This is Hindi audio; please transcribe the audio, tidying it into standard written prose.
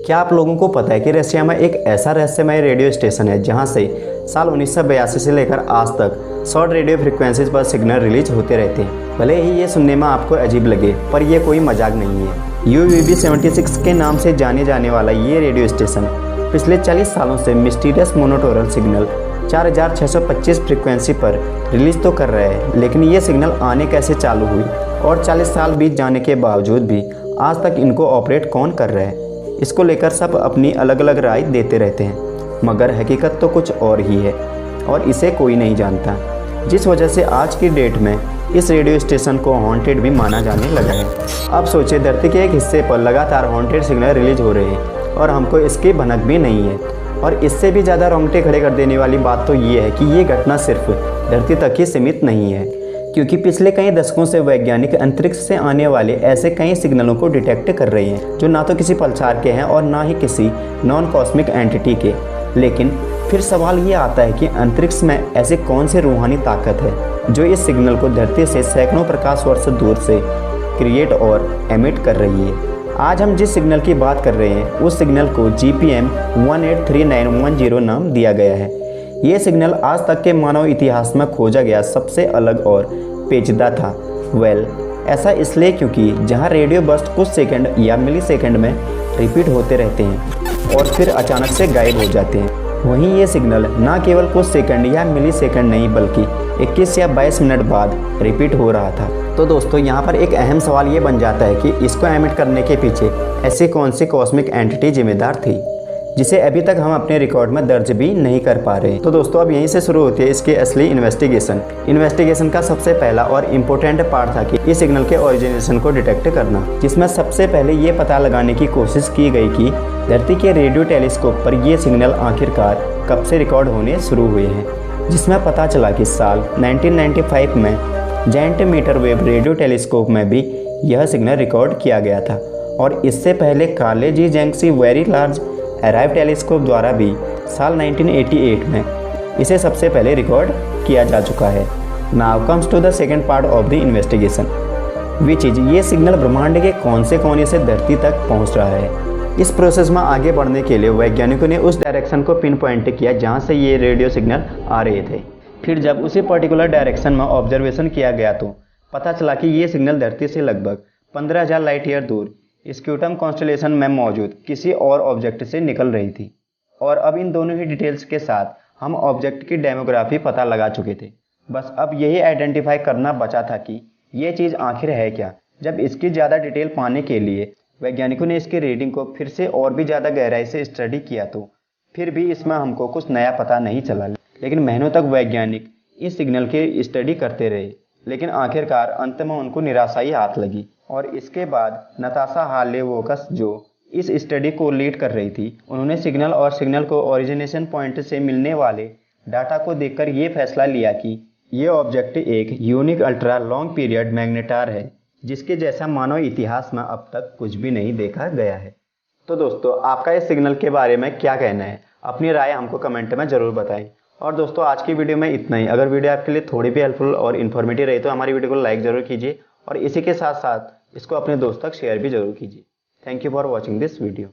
क्या आप लोगों को पता है कि रशिया में एक ऐसा रहस्यमय रेडियो स्टेशन है जहां से साल 1982 से लेकर आज तक शॉर्ट रेडियो फ्रिक्वेंसीज पर सिग्नल रिलीज होते रहते हैं। भले ही ये सुनने में आपको अजीब लगे, पर यह कोई मजाक नहीं है। UVB 76 के नाम से जाने जाने वाला ये रेडियो स्टेशन पिछले 40 सालों से मिस्टीरियस मोनोटोरल सिग्नल 4625 फ्रिक्वेंसी पर रिलीज तो कर रहे हैं, लेकिन ये सिग्नल आने कैसे चालू हुई और 40 साल बीत जाने के बावजूद भी आज तक इनको ऑपरेट कौन कर रहा है, इसको लेकर सब अपनी अलग अलग राय देते रहते हैं। मगर हकीकत तो कुछ और ही है और इसे कोई नहीं जानता, जिस वजह से आज की डेट में इस रेडियो स्टेशन को हॉन्टेड भी माना जाने लगा है। अब सोचिए, धरती के एक हिस्से पर लगातार हॉन्टेड सिग्नल रिलीज हो रहे हैं और हमको इसकी भनक भी नहीं है। और इससे भी ज़्यादा रोंगटे खड़े कर देने वाली बात तो ये है कि ये घटना सिर्फ धरती तक ही सीमित नहीं है, क्योंकि पिछले कई दशकों से वैज्ञानिक अंतरिक्ष से आने वाले ऐसे कई सिग्नलों को डिटेक्ट कर रहे हैं जो ना तो किसी पल्सार के हैं और ना ही किसी नॉन कॉस्मिक एंटिटी के। लेकिन फिर सवाल ये आता है कि अंतरिक्ष में ऐसी कौन सी रूहानी ताकत है जो इस सिग्नल को धरती से सैकड़ों प्रकाश वर्ष दूर से क्रिएट और एमिट कर रही है। आज हम जिस सिग्नल की बात कर रहे हैं उस सिग्नल को GPM 183910 नाम दिया गया है। ये सिग्नल आज तक के मानव इतिहास में खोजा गया सबसे अलग और पेचीदा था। ऐसा इसलिए क्योंकि जहां रेडियो बर्स्ट कुछ सेकंड या मिली सेकंड में रिपीट होते रहते हैं और फिर अचानक से गायब हो जाते हैं, वहीं ये सिग्नल ना केवल कुछ सेकंड या मिली सेकंड नहीं बल्कि 21 या 22 मिनट बाद रिपीट हो रहा था। तो दोस्तों, यहाँ पर एक अहम सवाल ये बन जाता है कि इसको एमिट करने के पीछे ऐसी कौन सी कॉस्मिक एंटिटी जिम्मेदार थी जिसे अभी तक हम अपने रिकॉर्ड में दर्ज भी नहीं कर पा रहे। तो दोस्तों, अब यहीं से शुरू होती है इसकी असली इन्वेस्टिगेशन का सबसे पहला और इम्पोर्टेंट पार्ट था कि इस सिग्नल के ओरिजिनेशन को डिटेक्ट करना, जिसमें सबसे पहले ये पता लगाने की कोशिश की गई कि धरती के रेडियो टेलीस्कोप पर ये सिग्नल आखिरकार कब से रिकॉर्ड होने शुरू हुए हैं, जिसमें पता चला कि साल 1995 में Giant Metre Wave Radio Telescope में भी यह सिग्नल रिकॉर्ड किया गया था और इससे पहले कार्ले जी जेंगसी वेरी लार्ज अराइव टेलीस्कोप द्वारा भी साल 1988 में इसे सबसे पहले रिकॉर्ड किया जा चुका है। Now comes to the second part of the investigation, which is ये सिग्नल ब्रह्मांड के कौन से कोने से धरती तक पहुंच रहा है। इस प्रोसेस में आगे बढ़ने के लिए वैज्ञानिकों ने उस डायरेक्शन को पिन पॉइंट किया जहां से ये रेडियो सिग्नल आ रहे थे। फिर जब उसी पर्टिकुलर डायरेक्शन में ऑब्जर्वेशन किया गया तो पता चला कि ये सिग्नल धरती से लगभग 15,000 लाइट ईयर दूर स्क्यूटम कॉन्स्टेलेशन में मौजूद किसी और ऑब्जेक्ट से निकल रही थी। और अब इन दोनों ही डिटेल्स के साथ हम ऑब्जेक्ट की डेमोग्राफी पता लगा चुके थे। बस अब यही आइडेंटिफाई करना बचा था कि ये चीज़ आखिर है क्या। जब इसकी ज़्यादा डिटेल पाने के लिए वैज्ञानिकों ने इसकी रीडिंग को फिर से और भी ज़्यादा गहराई से स्टडी किया तो फिर भी इसमें हमको कुछ नया पता नहीं चला। लेकिन महीनों तक वैज्ञानिक इस सिग्नल की स्टडी करते रहे, लेकिन आखिरकार अंत में उनको निराशा ही हाथ लगी। और इसके बाद नताशा हार्ले-वोकस, जो इस स्टडी को लीड कर रही थी, उन्होंने सिग्नल को ओरिजिनेशन पॉइंट से मिलने वाले डाटा को देखकर ये फैसला लिया कि ये ऑब्जेक्ट एक unique ultra long period magnetar है जिसके जैसा मानव इतिहास में अब तक कुछ भी नहीं देखा गया है। तो दोस्तों, आपका इस सिग्नल के बारे में क्या कहना है? अपनी राय हमको कमेंट में ज़रूर बताएं। और दोस्तों, आज की वीडियो में इतना ही। अगर वीडियो आपके लिए थोड़ी भी हेल्पफुल और इन्फॉर्मेटिव रही तो हमारी वीडियो को लाइक ज़रूर कीजिए और इसी के साथ साथ इसको अपने दोस्तों तक शेयर भी जरूर कीजिए। Thank you for watching this video.